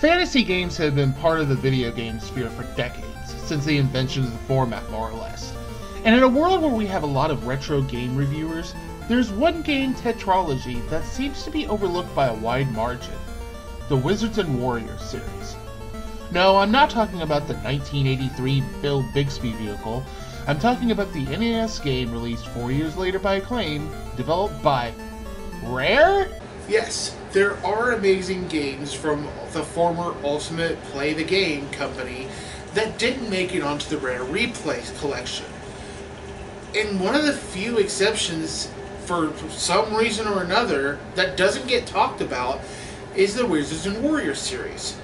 Fantasy games have been part of the video game sphere for decades, since the invention of the format more or less. And in a world where we have a lot of retro game reviewers, there's one game tetralogy that seems to be overlooked by a wide margin: the Wizards and Warriors series. No, I'm not talking about the 1983 Bill Bixby vehicle. I'm talking about the NES game released 4 years later by Acclaim, developed by Rare? Yes, there are amazing games from the former Ultimate Play the Game company that didn't make it onto the Rare Replay collection. And one of the few exceptions, for some reason or another, that doesn't get talked about is the Wizards and Warriors series.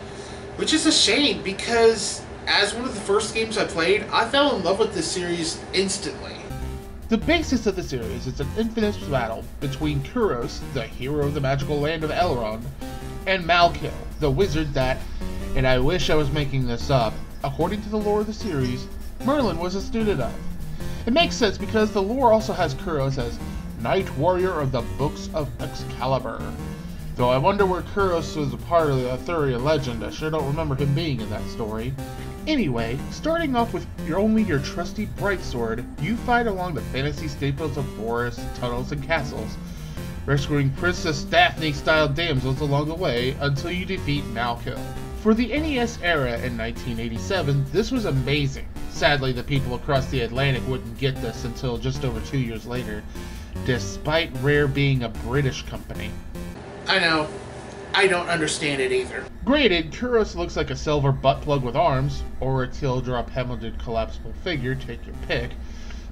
Which is a shame, because as one of the first games I played, I fell in love with this series instantly. The basis of the series is an infamous battle between Kuros, the hero of the magical land of Elrond, and Malkil, the wizard that, and I wish I was making this up, according to the lore of the series, Merlin was a student of. It makes sense because the lore also has Kuros as Knight Warrior of the Books of Excalibur. Though I wonder where Kuros was a part of the Arthurian legend. I sure don't remember him being in that story. Anyway, starting off with your trusty brightsword, you fight along the fantasy staples of forests, tunnels, and castles, rescuing Princess Daphne-style damsels along the way until you defeat Malkil. For the NES era in 1987, this was amazing. Sadly, the people across the Atlantic wouldn't get this until just over 2 years later, despite Rare being a British company. I know. I don't understand it either. Granted, Kuros looks like a silver butt plug with arms, or a teardrop hemorrhaged collapsible figure, take your pick,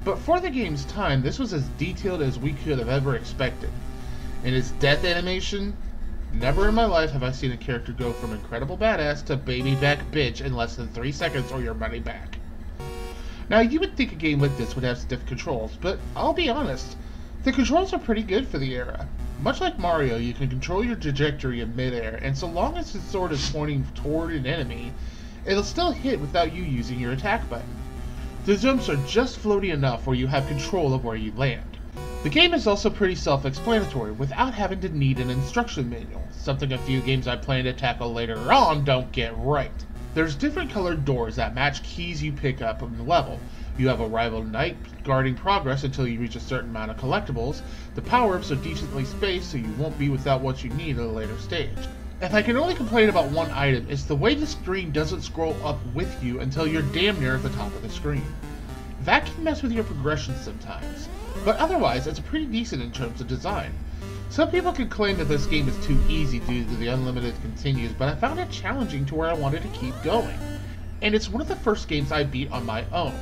but for the game's time, this was as detailed as we could have ever expected. In its death animation, never in my life have I seen a character go from incredible badass to baby back bitch in less than 3 seconds or your money back. Now, you would think a game like this would have stiff controls, but I'll be honest, the controls are pretty good for the era. Much like Mario, you can control your trajectory in midair, and so long as the sword is pointing toward an enemy, it'll still hit without you using your attack button. The jumps are just floaty enough where you have control of where you land. The game is also pretty self-explanatory, without having to need an instruction manual, something a few games I plan to tackle later on don't get right. There's different colored doors that match keys you pick up on the level. You have a rival knight guarding progress until you reach a certain amount of collectibles. The power-ups are decently spaced so you won't be without what you need at a later stage. If I can only complain about one item, it's the way the screen doesn't scroll up with you until you're damn near at the top of the screen. That can mess with your progression sometimes, but otherwise it's pretty decent in terms of design. Some people can claim that this game is too easy due to the unlimited continues, but I found it challenging to where I wanted to keep going. And it's one of the first games I beat on my own.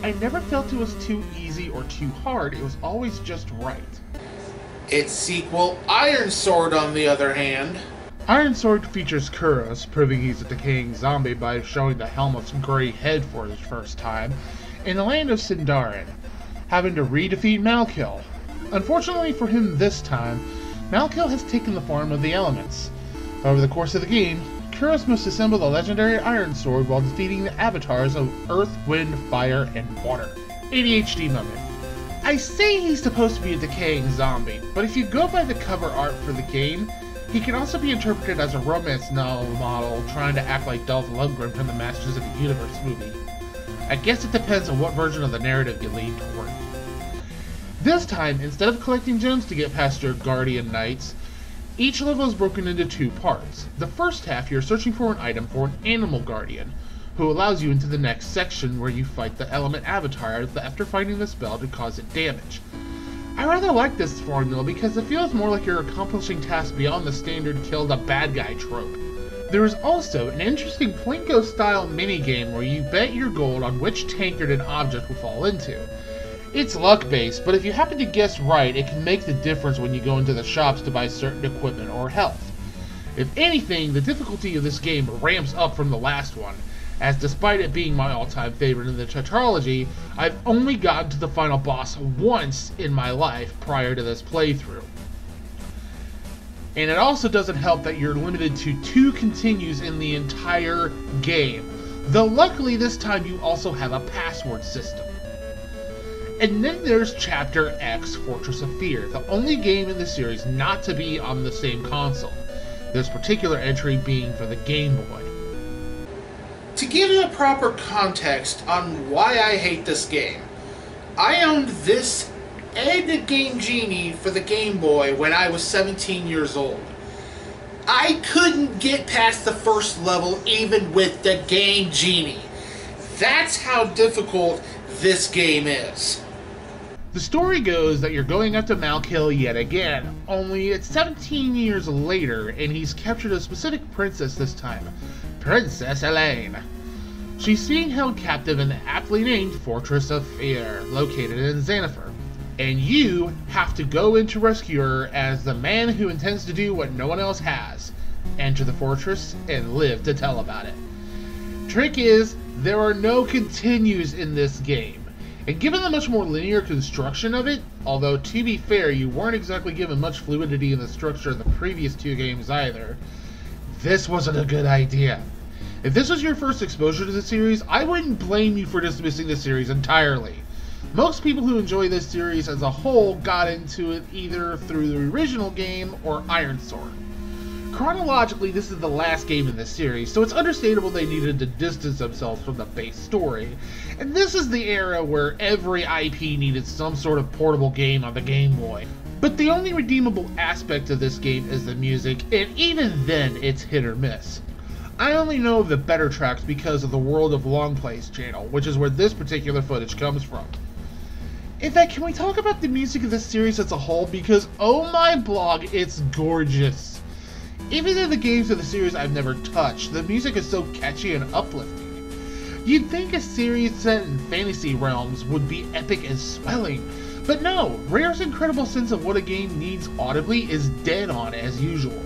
I never felt it was too easy or too hard, it was always just right. Its sequel, Iron Sword, on the other hand. Iron Sword features Kuros, proving he's a decaying zombie by showing the helmet's gray head for the first time, in the land of Sindarin, having to re-defeat Malkil. Unfortunately for him this time, Malkil has taken the form of the elements. Over the course of the game, Kuros must assemble the legendary Iron Sword while defeating the avatars of Earth, Wind, Fire, and Water. ADHD moment. I say he's supposed to be a decaying zombie, but if you go by the cover art for the game, he can also be interpreted as a romance novel model trying to act like Dolph Lundgren from the Masters of the Universe movie. I guess it depends on what version of the narrative you lean toward. This time, instead of collecting gems to get past your Guardian Knights, each level is broken into 2 parts. The first half, you're searching for an item for an Animal Guardian, who allows you into the next section where you fight the element avatar after finding the spell to cause it damage. I rather like this formula because it feels more like you're accomplishing tasks beyond the standard kill the bad guy trope. There is also an interesting Plinko-style minigame where you bet your gold on which tankard an object will fall into. It's luck-based, but if you happen to guess right, it can make the difference when you go into the shops to buy certain equipment or health. If anything, the difficulty of this game ramps up from the last one, as despite it being my all-time favorite in the tetralogy, I've only gotten to the final boss once in my life prior to this playthrough. And it also doesn't help that you're limited to 2 continues in the entire game, though luckily this time you also have a password system. And then there's Chapter X, Fortress of Fear, the only game in the series not to be on the same console. this particular entry being for the Game Boy. To give you a proper context on why I hate this game, I owned this and the Game Genie for the Game Boy when I was 17 years old. I couldn't get past the first level even with the Game Genie. That's how difficult this game is. The story goes that you're going up to Malkill yet again, only it's 17 years later and he's captured a specific princess this time, Princess Elaine. She's being held captive in the aptly named Fortress of Fear, located in Xanafer, and you have to go in to rescue her as the man who intends to do what no one else has, enter the fortress and live to tell about it. Trick is, there are no continues in this game. And given the much more linear construction of it, although to be fair, you weren't exactly given much fluidity in the structure of the previous two games either, this wasn't a good idea. If this was your first exposure to the series, I wouldn't blame you for dismissing the series entirely. Most people who enjoy this series as a whole got into it either through the original game or Iron Sword. Chronologically, this is the last game in the series, so it's understandable they needed to distance themselves from the base story. And this is the era where every IP needed some sort of portable game on the Game Boy. But the only redeemable aspect of this game is the music, and even then it's hit or miss. I only know of the better tracks because of the World of Long Plays channel, which is where this particular footage comes from. In fact, can we talk about the music of this series as a whole? Because, oh my blog, it's gorgeous. Even in the games of the series I've never touched, the music is so catchy and uplifting. You'd think a series set in fantasy realms would be epic and swelling, but no, Rare's incredible sense of what a game needs audibly is dead on as usual.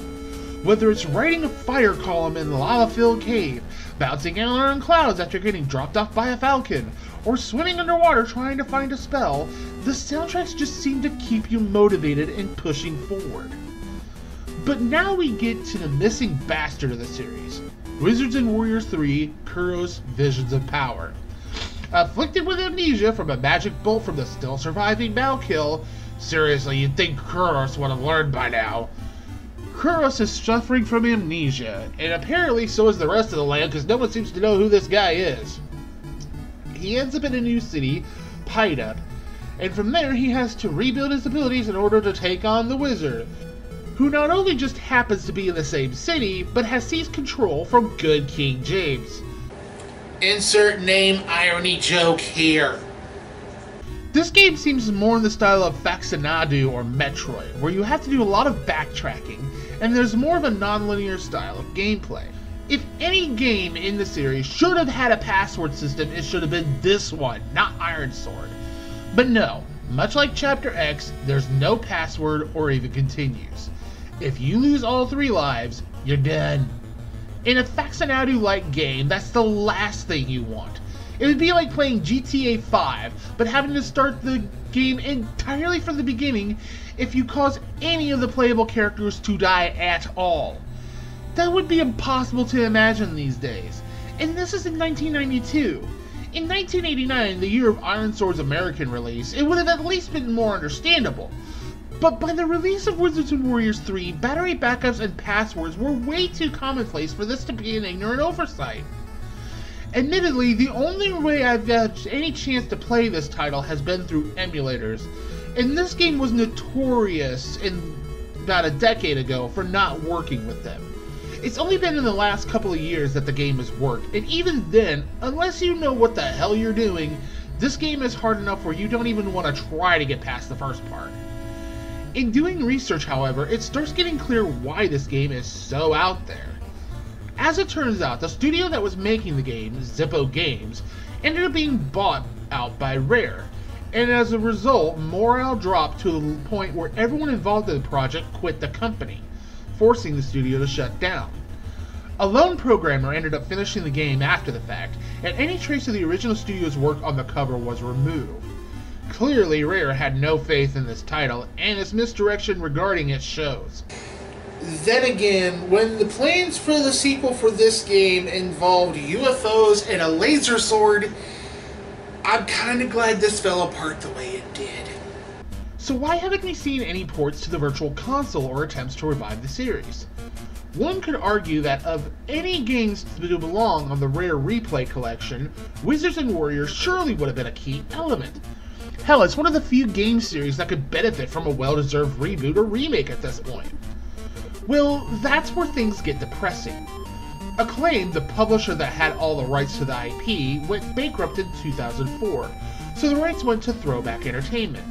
Whether it's riding a fire column in the lava-filled cave, bouncing out on clouds after getting dropped off by a falcon, or swimming underwater trying to find a spell, the soundtracks just seem to keep you motivated and pushing forward. But now we get to the missing bastard of the series, Wizards and Warriors 3: Kuro's Visions of Power. Afflicted with amnesia from a magic bolt from the still surviving Malkill, seriously, you'd think Kuros would have learned by now. Kuros is suffering from amnesia, and apparently so is the rest of the land because no one seems to know who this guy is. He ends up in a new city, Pyda, and from there he has to rebuild his abilities in order to take on the wizard, who not only just happens to be in the same city, but has seized control from good King James. Insert name irony joke here. This game seems more in the style of Faxanadu or Metroid, where you have to do a lot of backtracking, and there's more of a non-linear style of gameplay. If any game in the series should have had a password system, it should have been this one, not Iron Sword. But no, much like Chapter X, there's no password or even continues. If you lose all 3 lives, you're done. In a Faxanadu-like game, that's the last thing you want. It would be like playing GTA 5, but having to start the game entirely from the beginning if you cause any of the playable characters to die at all. That would be impossible to imagine these days. And this is in 1992. In 1989, the year of Iron Sword's American release, it would have at least been more understandable. But by the release of Wizards and Warriors 3, battery backups and passwords were way too commonplace for this to be an ignorant oversight. Admittedly, the only way I've got any chance to play this title has been through emulators, and this game was notorious about a decade ago for not working with them. It's only been in the last couple of years that the game has worked, and even then, unless you know what the hell you're doing, this game is hard enough where you don't even want to try to get past the first part. In doing research, however, it starts getting clear why this game is so out there. As it turns out, the studio that was making the game, Zippo Games, ended up being bought out by Rare, and as a result, morale dropped to the point where everyone involved in the project quit the company, forcing the studio to shut down. A lone programmer ended up finishing the game after the fact, and any trace of the original studio's work on the cover was removed. Clearly, Rare had no faith in this title, and its misdirection regarding it shows. Then again, when the plans for the sequel for this game involved UFOs and a laser sword, I'm kinda glad this fell apart the way it did. So why haven't we seen any ports to the Virtual Console or attempts to revive the series? One could argue that of any games to belong on the Rare Replay collection, Wizards and Warriors surely would have been a key element. Hell, it's one of the few game series that could benefit from a well-deserved reboot or remake at this point. Well, that's where things get depressing. Acclaim, the publisher that had all the rights to the IP, went bankrupt in 2004, so the rights went to Throwback Entertainment.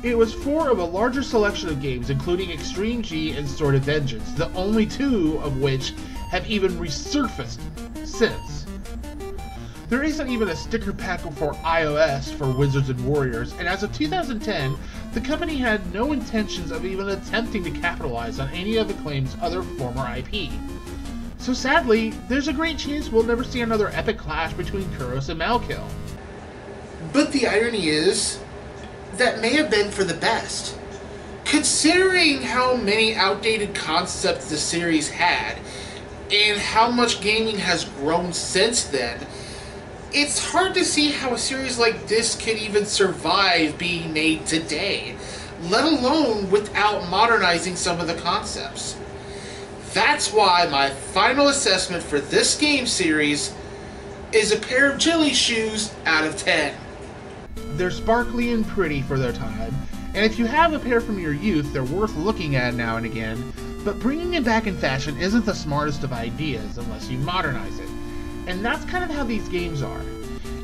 It was 4 of a larger selection of games, including Extreme G and Sword of Vengeance, the only 2 of which have even resurfaced since. There isn't even a sticker pack for iOS for Wizards and Warriors, and as of 2010, the company had no intentions of even attempting to capitalize on any of Acclaim's other former IP. So sadly, there's a great chance we'll never see another epic clash between Kuros and Malkiel. But the irony is, that may have been for the best. Considering how many outdated concepts the series had, and how much gaming has grown since then, it's hard to see how a series like this could even survive being made today, let alone without modernizing some of the concepts. That's why my final assessment for this game series is a pair of jelly shoes out of 10. They're sparkly and pretty for their time, and if you have a pair from your youth, they're worth looking at now and again, but bringing it back in fashion isn't the smartest of ideas unless you modernize it. And that's kind of how these games are.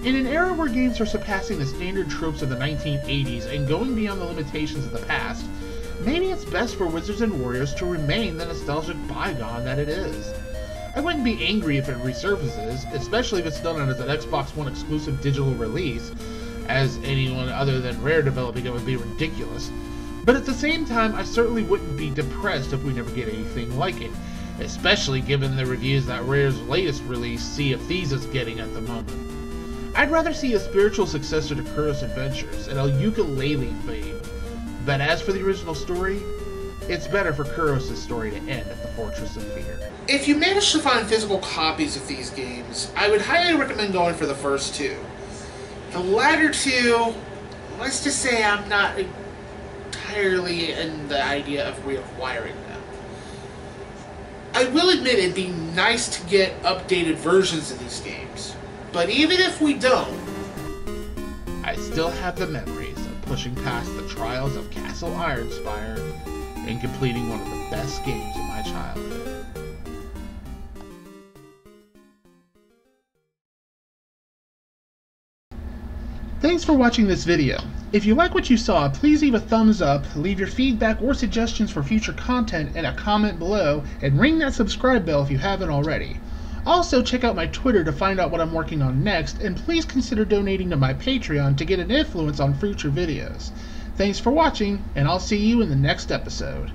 In an era where games are surpassing the standard tropes of the 1980s and going beyond the limitations of the past, maybe it's best for Wizards and Warriors to remain the nostalgic bygone that it is. I wouldn't be angry if it resurfaces, especially if it's done as an Xbox One exclusive digital release, as anyone other than Rare developing it would be ridiculous. But at the same time, I certainly wouldn't be depressed if we never get anything like it, especially given the reviews that Rare's latest release, Sea of Thieves, is getting at the moment. I'd rather see a spiritual successor to Kuros Adventures and a ukulele theme, but as for the original story, it's better for Kuros' story to end at the Fortress of Fear. If you manage to find physical copies of these games, I would highly recommend going for the first 2. The latter 2, let's just say I'm not entirely in the idea of reacquiring them. I will admit it'd be nice to get updated versions of these games, but even if we don't, I still have the memories of pushing past the trials of Castle Ironspire and completing one of the best games of my childhood. Thanks for watching this video. If you like what you saw, please leave a thumbs up, leave your feedback or suggestions for future content in a comment below, and ring that subscribe bell if you haven't already. Also, check out my Twitter to find out what I'm working on next, and please consider donating to my Patreon to get an influence on future videos. Thanks for watching, and I'll see you in the next episode.